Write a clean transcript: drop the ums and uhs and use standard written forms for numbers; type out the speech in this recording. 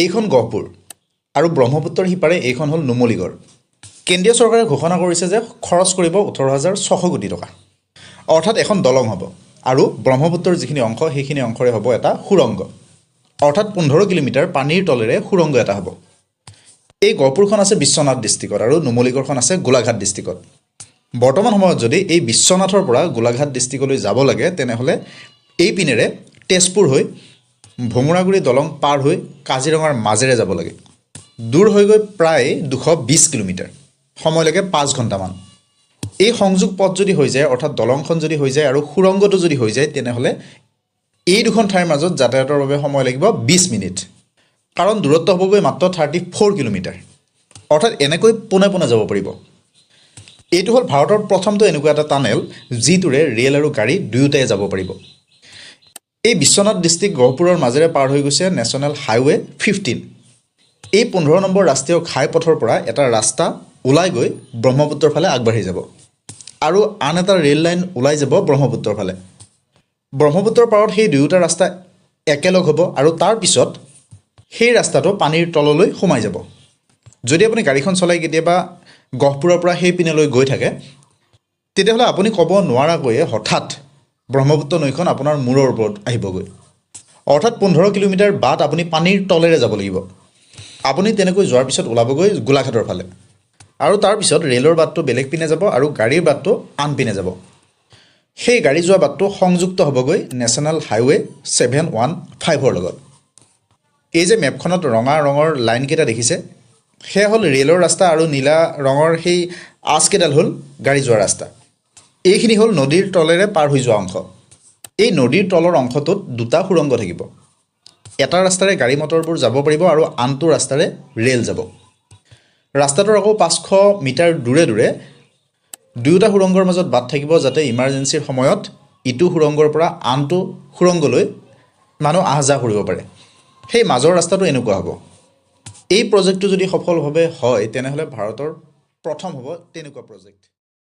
এইখন গহপুৰ আৰু ব্ৰহ্মপুত্ৰৰ সিপাৰে এইখন হ'ল নুমলীগড়। কেন্দ্ৰীয় চৰকাৰে ঘোষণা কৰিছে যে খৰচ কৰিব 18,600 কোটি টকা। অৰ্থাৎ এখন দলং হ'ব আৰু ব্ৰহ্মপুত্ৰৰ যিখিনি অংশ সেইখিনি অংশৰে হ'ব এটা সুৰংগ। অৰ্থাৎ 15 কিলোমিটাৰ পানীৰ তলেৰে সুৰংগ এটা হ'ব। এই গহপুৰখন আছে বিশ্বনাথ ডিষ্ট্ৰিক্টত আৰু নুমলীগড়খন আছে গোলাঘাট ডিষ্ট্ৰিক্টত। বৰ্তমান সময়ত যদি এই বিশ্বনাথৰ পৰা গোলাঘাট ডিষ্ট্ৰিক্টলৈ যাব লাগে তেনেহ'লে এই পিনেৰে তেজপুৰ হৈ ভোমোৰাগুৰি দলং পাৰ হৈ কাজিৰঙাৰ মাজেৰে যাব লাগে। দূৰ হৈ গৈ প্ৰায় 220 কিলোমিটাৰ, সময় লাগে 5 ঘণ্টামান। এই সংযোগ পথ যদি হৈ যায়, অৰ্থাৎ দলংখন যদি হৈ যায় আৰু সুৰংগটো যদি হৈ যায়, তেনেহ'লে এই দুখন ঠাইৰ মাজত যাতায়াতৰ বাবে সময় লাগিব 20 মিনিট। কাৰণ দূৰত্ব হ'বগৈ মাত্ৰ 34 কিলোমিটাৰ। অৰ্থাৎ এনেকৈ পোনে পোনে যাব পাৰিব। এইটো হ'ল ভাৰতৰ প্ৰথমটো এনেকুৱা এটা টানেল যিটোৰে ৰেল আৰু গাড়ী দুয়োটাই যাব পাৰিব। এই বিশ্বনাথ ডিষ্ট্ৰিক্ট গহপুৰৰ মাজেৰে পাৰ হৈ গৈছে নেশ্যনেল হাইৱে 15। এই 15 নম্বৰ ৰাষ্ট্ৰীয় ঘাইপথৰ পৰা এটা ৰাস্তা ওলাই গৈ ব্ৰহ্মপুত্ৰৰ ফালে আগবাঢ়ি যাব আৰু আন এটা ৰেল লাইন ওলাই যাব ব্ৰহ্মপুত্ৰৰ ফালে। ব্ৰহ্মপুত্ৰৰ পাৰত সেই দুয়োটা ৰাস্তা একেলগ হ'ব আৰু তাৰপিছত সেই ৰাস্তাটো পানীৰ তললৈ সোমাই যাব। যদি আপুনি গাড়ীখন চলাই কেতিয়াবা গহপুৰৰ পৰা সেই পিনেলৈ গৈ থাকে, তেতিয়াহ'লে আপুনি ক'ব নোৱাৰাকৈয়ে হঠাৎ ব্ৰহ্মপুত্ৰ নৈখন আপোনাৰ মূৰৰ ওপৰত আহিবগৈ। অৰ্থাৎ 15 কিলোমিটাৰ বাট আপুনি পানীৰ তলেৰে যাব লাগিব। আপুনি তেনেকৈ যোৱাৰ পিছত ওলাবগৈ গোলাঘাটৰ ফালে আৰু তাৰপিছত ৰেলৰ বাটটো বেলেগ পিনে যাব আৰু গাড়ীৰ বাটটো আন পিনে যাব। সেই গাড়ী যোৱা বাটটো সংযুক্ত হ'বগৈ নেশ্যনেল হাইৱে 715ৰ লগত। এই যে মেপখনত ৰঙা ৰঙৰ লাইনকেইটা দেখিছে, সেয়া হ'ল ৰেলৰ ৰাস্তা আৰু নীলা ৰঙৰ সেই আঁচকেইডাল হ'ল গাড়ী যোৱা ৰাস্তা। এইখিনি হ'ল নদীৰ তলেৰে পাৰ হৈ যোৱা অংশ। এই নদীৰ তলৰ অংশটোত দুটা সুৰংগ থাকিব। এটা ৰাস্তাৰে গাড়ী মটৰবোৰ যাব পাৰিব আৰু আনটো ৰাস্তাৰে ৰেল যাব। ৰাস্তাটোৰ আকৌ 500 মিটাৰ দূৰে দূৰে দুয়োটা সুৰংগৰ মাজত বাট থাকিব, যাতে ইমাৰ্জেঞ্চিৰ সময়ত ইটো সুৰংগৰ পৰা আনটো সুৰংগলৈ মানুহ আহ যাহ কৰিব পাৰে। সেই মাজৰ ৰাস্তাটো এনেকুৱা হ'ব। এই প্ৰজেক্টটো যদি সফলভাৱে হয়, তেনেহ'লে ভাৰতৰ প্ৰথম হ'ব তেনেকুৱা প্ৰজেক্ট।